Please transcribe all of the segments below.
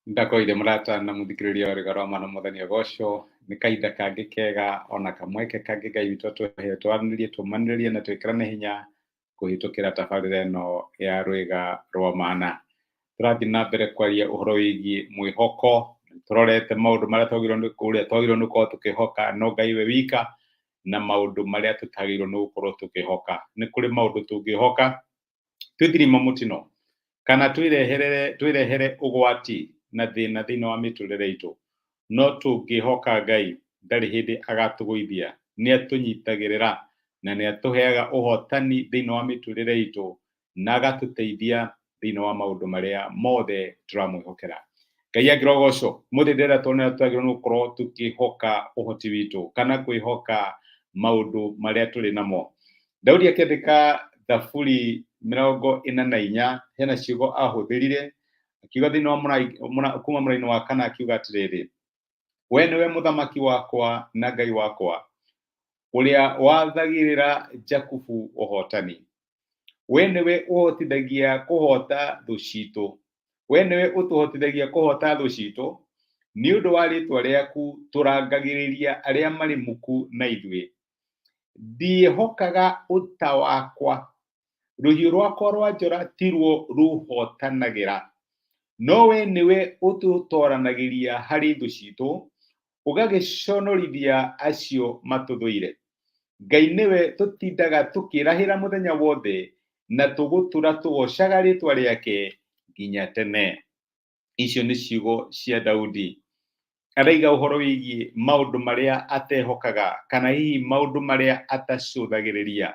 Ndakoire murata na muthikiriria uri garoma na muthenya goco ni kaida kangi kega ona kamweke kangi Ngai witũ atuhe twaranirie tumanĩrĩrie na twĩkĩrane hinya kũhĩtũkĩra tabarĩra ĩno ya rwĩga rwa mana. Tũrathiĩ na mbere kwaria ũhoro wĩgiĩ mwĩhoko, tũrorete maũndũ marĩa twagĩrĩirwo nĩ gũkorwo tũkĩhoka no Ngai we wika na maũndũ marĩa tũtagĩrĩirwo nĩ gũkorwo tũkĩhoka. Nĩ kũrĩ maũndũ tũngĩhoka twĩthirima mũtino kana twĩrehere ũgwati na thĩna thĩinĩ wa mĩtũrĩre itũ, no tũngĩhoka Ngai ndarĩ hĩndĩ agatũgũithia, nĩ atũnyitagĩrĩra na nĩ atũheaga ũhotani thĩinĩ wa mĩtũrĩre itũ na agatũteithia thĩinĩ wa maũndũ marĩa mothe tũramwĩhokera. Ngai angĩrogocwo mũthĩ ndĩrenda tuone twagĩrĩirwo nĩ gũkorwo tũkĩhoka ũhoti witũ kana kwĩhoka maũndũ marĩa tũrĩ namo. Daudi akĩandĩka Thaburi 44 hena ciugo ahũthĩrire akiuga thĩinĩ wa kuma mũraini wa kana akiuga atĩrĩrĩ: we nĩwe mũthamaki wakwa na Ngai wakwa, ũrĩa wathagĩrĩra Jakubu ũhotani. We nĩwe ũhotithagia kũhota thũ citũ, we nĩwe ũtũhotithagia kũhota thũ citũ, nĩ ũndũ wa rĩtwa rĩaku tũrangagĩrĩria arĩa marĩ muku na ithuĩ. Ndiĩhokaga ũta wakwa, rũhiũ rwakwa rwa njora tiruo rũhotanagĩra, no we nĩwe ũtũtoranagĩria harĩ thũ citũ, ũgagĩconorithia acio matũthũire. Ngai nĩwe tũtindaga tũkĩrahĩra mũthenya wothe, na tũgũtũra tũgocaga rĩtwa rĩake nginya tene. Icio nĩ ciugo cia Daudi. Araiga ũhoro wĩgiĩ maũndũ marĩa atehokaga kana hihi maũndũ marĩa atacũthagĩrĩria,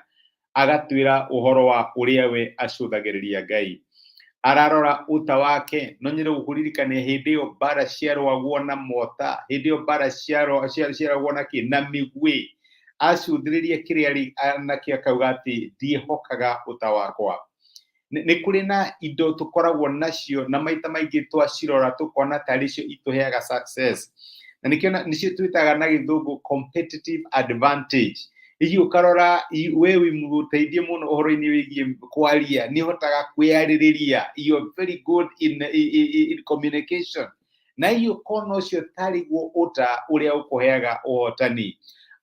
agatwĩra ũhoro wa ũrĩa we acũthagĩrĩria Ngai. Ararora ũta wake, no nyende gũkũririkania hĩndĩ ĩyo mbara ciarwagwo na mota, hĩndĩ ĩyo mbara ciarwagwo na na mĩguĩ, acũthĩrĩria kĩrĩa anakĩo akauga atĩ ndiĩhokaga ũta wakwa. Nĩ kũrĩ na indo tũkoragwo nacio na maita maingĩ twacirora tũkona tarĩ cio itũheaga success, na nĩcio twĩtaga na gĩthũngũ competitive advantage. Hihi ũkarora we wĩ mũteithie mũno ũhoro-inĩ wĩgiĩ kwaria, nĩ ũhotaga kwĩarĩrĩria, you're very good in communication, na hihi ũkona ũcio tarĩguo ũta ũrĩa ũkũheaga ũhotani.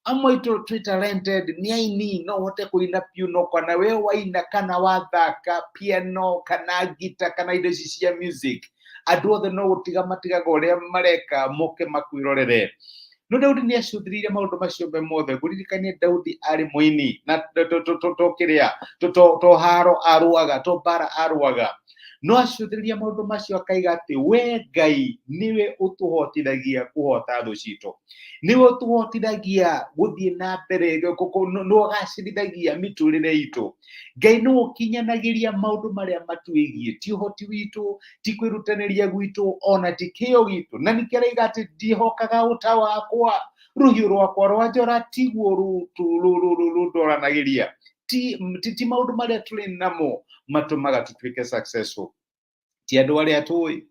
Amwe itũ twĩ talented, nĩ aini, no ũhote kũina piano, kana we waina kana wathaka piano kana gita kana indo ici cia music, andũ othe no gũtiga matigaga ũrĩa mareka moke makwĩrorere. No Daudi nĩ acũthĩrĩirie maũndũ macio mothe. Ngũririkanie Daudi arĩ mũini na to haro arũaga, to mbara arũaga, no acũthĩrĩria maũndũ macio akaiga atĩ we Ngai nĩwe ũtũhotithagia kũhota thũ citũ, nĩwe ũtũhotithagia gũthiĩ na mbere, nĩwe ũgacĩrithagia mĩtũrĩre itũ. Ngai nĩwe ũkinyanagĩria maũndũ marĩa matwĩgiĩ, ti ũhoti witũ, ti kwĩrutanĩria gwitũ, ona ti kĩo gitũ. Na nĩkĩo arauga atĩ ndiĩhokaga ũta wakwa, rũhiũ rwakwa rwa njora tiguo rũndoranagĩria. Ti maũndũ marĩa tũrĩ namo matũmaga tũtuĩke successful, ti andũ arĩa tũĩ,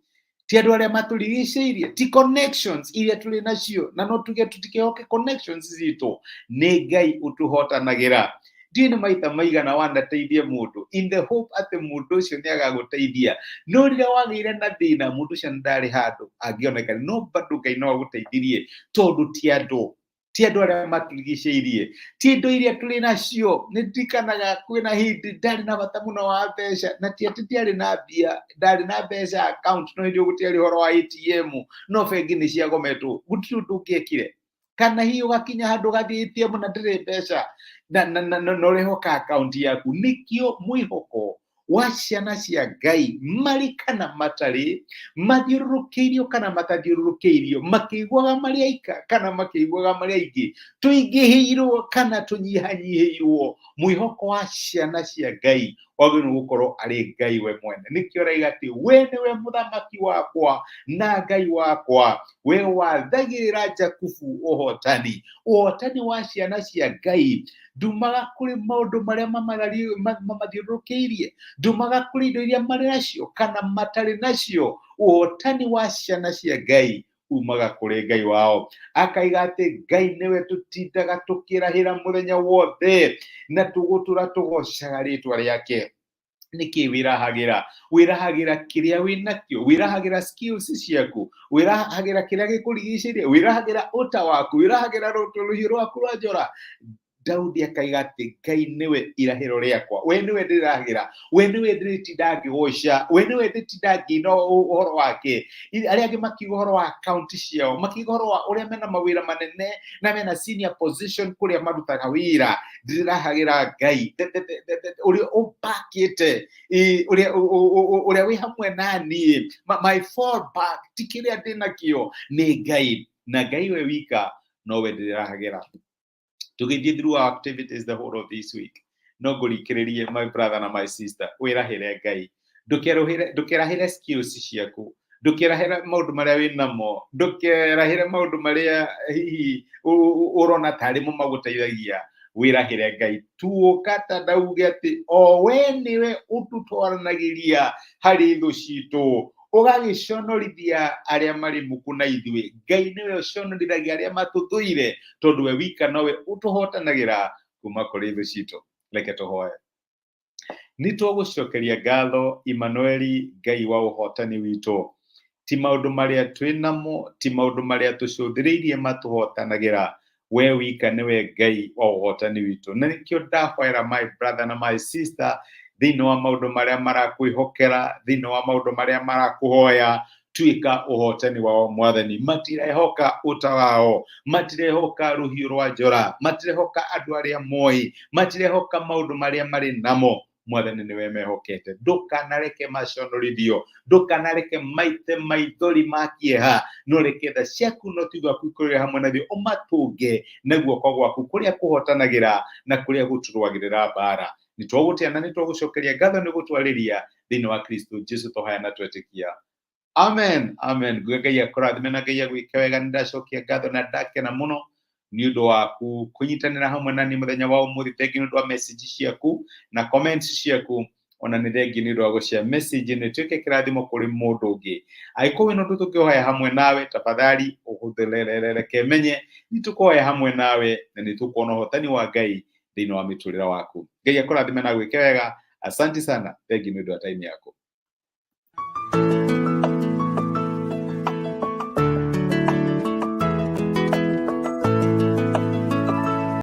ti andũ arĩa matũrigicĩirie, ti connections iria tũrĩ nacio, na no tuge tũtikĩhoke connections zitũ. Nĩ Ngai ũtũhotanagĩra. Ndiũĩ nĩ maita maigana wanateithia mũndũ in the hope atĩ mũndũ ũcio nĩ agagũteithia, no rĩrĩa wagĩire na thĩna mũndũ ũcio ndarĩ handũ angĩoneka, no bado Ngai no agũteithirie, tondũ ti andũ arĩa matũrigicĩirie, ti indo iria tũrĩ nacio. Nĩ ndirikanaga kwĩna hĩndĩ ndarĩ na bata mũno wa mbeca, na ti atĩ ndiarĩ na mbia, ndarĩ na mbeca account, no hĩndĩ ĩyo gũtiarĩ ũhoro wa ATM, no bengi nĩ ciagometwo, gũtirĩ ũndũ ũngĩekire. Kana hihi ũgakinya handũ ũgathiĩ ATM na ndĩrĩ mbeca na ũrehoka account yaku. Nĩkĩo mwĩhoko wa ciana cia Ngai marĩ kana matarĩ, mathiũrũrũkĩirio kana matathiũrũrũkĩirio, makĩiguaga marĩ aika kana makĩiguaga marĩ aingĩ, tũingĩhĩirwo kana tũnyihanyihĩirwo, mwĩhoko wa ciana cia Ngai wagĩrĩirwo gũkorwo arĩ Ngai we mwene. Nĩkĩo arauga atĩ we nĩwe mũthamaki wakwa na Ngai wakwa, we wathagĩrĩra Jakubu ũhotani. Ũhotani wa ciana cia Ngai ndumaga kũrĩ maũndũ marĩa mamathiũrũrũkĩirie, ndumaga kũrĩ indo iria marĩ nacio kana matarĩ nacio. Ũhotani wa ciana cia Ngai umaga kũrĩ Ngai wao. Akaiga atĩ Ngai nĩwe tũtindaga tũkĩrahĩra mũthenya wothe, na tũgũtũra tũgocaga rĩtwa rĩake niki wirahagira kiria winakio, wirahagira skills ciaku, wirahagira kiria gikurigicirie, wirahagira uta waku, wirahagira ruhiũ rwaku rwa njora. Daudi akaiga ati Ngai niwe irahiro riakwa, we niwe ndirahira, we niwe ndiritinda ngĩgoca, we niwe nditinda ngĩina ũhoro wake. Arĩa angĩ makiuga ũhoro wa account ciao, makiuga ũhoro wa ũrĩa mena mawĩra manene na mena senior position kũrĩa marutaga wĩra. Ndirahagĩra Ngai ũrĩa ũmpakĩte, ũrĩa wĩ hamwe naniĩ, my fallback ti kĩrĩa ndĩnakĩo nĩ Ngai, na Ngai we wika nowe ndirahagĩra. Tugithie through our activities the whole of this week, no ngũrikĩrĩrie my brother na my sister, wĩrahĩre Ngai, ndũkerahĩre skills ciaku, ndũkerahĩre maũndũ marĩa wĩnamo, ndũkerahĩre maũndũ marĩa hihi ũrona tarĩ mo magũteithagia, wĩrahĩre Ngai. Tuoka ta ndauge atĩ o we nĩwe ũtũtwaranagĩria harĩ thũ citũ, ũgagĩconorithia arĩa marĩ muku na ithuĩ. Ngai nĩwe ũconorithagia arĩa matũthũire, tondũ we wika nowe ũtũhotanagĩra kuma kũrĩ thũ citũ. Reke tũhoe. Nĩ tũgũcokeria ngatho Emmanuel, Ngai wa ũhotani witũ. Ti maũndũ marĩa twĩnamo, ti maũndũ marĩa tũcũthĩrĩirie matũhotanagĩra, we wika nĩwe Ngai wa ũhotani witũ. Na nĩkĩo ndahoera my brother na my sister, thĩinĩ wa maũndũ marĩa marakwĩhokera, thĩinĩ wa maũndũ marĩa marakũhoya, tuĩka ũhotani wao Mwathani. Matirehoka ũta wao, matirehoka rũhiũ rwa njora, matirehoka andũ arĩa moĩ, matirehoka maũndũ marĩa marĩ namo. Mwathani nĩwe mehokete. Ndũkanareke maconorithio, ndũkanareke maite maithori ma kĩeha, no reke tha ciaku no ti gwaku ikorere hamwe nathio, ũmatũnge na guoko gwaku kũrĩa kũhotanagĩra na kũrĩa gũturwagĩrĩra mbara. Nĩtwagũtĩa na nĩtwagũcokeria ngatho nĩ gũtwarĩria thĩinĩ wa Kristo Jesu tũhoya na twetĩkia. Amen, amen. Ngai akũrathime na Ngai agwĩke wega. Nĩndacokia ngatho na ndakena mũno nĩ ũndũ waku kũnyitanĩra hamwe nani mũthenya wa ũmũthĩ. Thengiũ nĩ ũndũ wa message ciaku na comments ciaku, ona nĩ thengiũ nĩ ũndũ wa gũshare message nĩ tuĩke kĩrathimo kũrĩ mũndũ ũngĩ. Angĩkorwo wĩna ũndũ tũngĩhoya hamwe nawe, tafadhali ũhũthĩre reke menye, nĩtũkũhoya hamwe nawe na nĩtũkuona ũhotani wa Ngai thĩinĩ wa mĩtũrĩre waku. Ngai akũrathime na agwĩke wega. Asante sana. Thengiũ nĩ ũndũ wa time yako.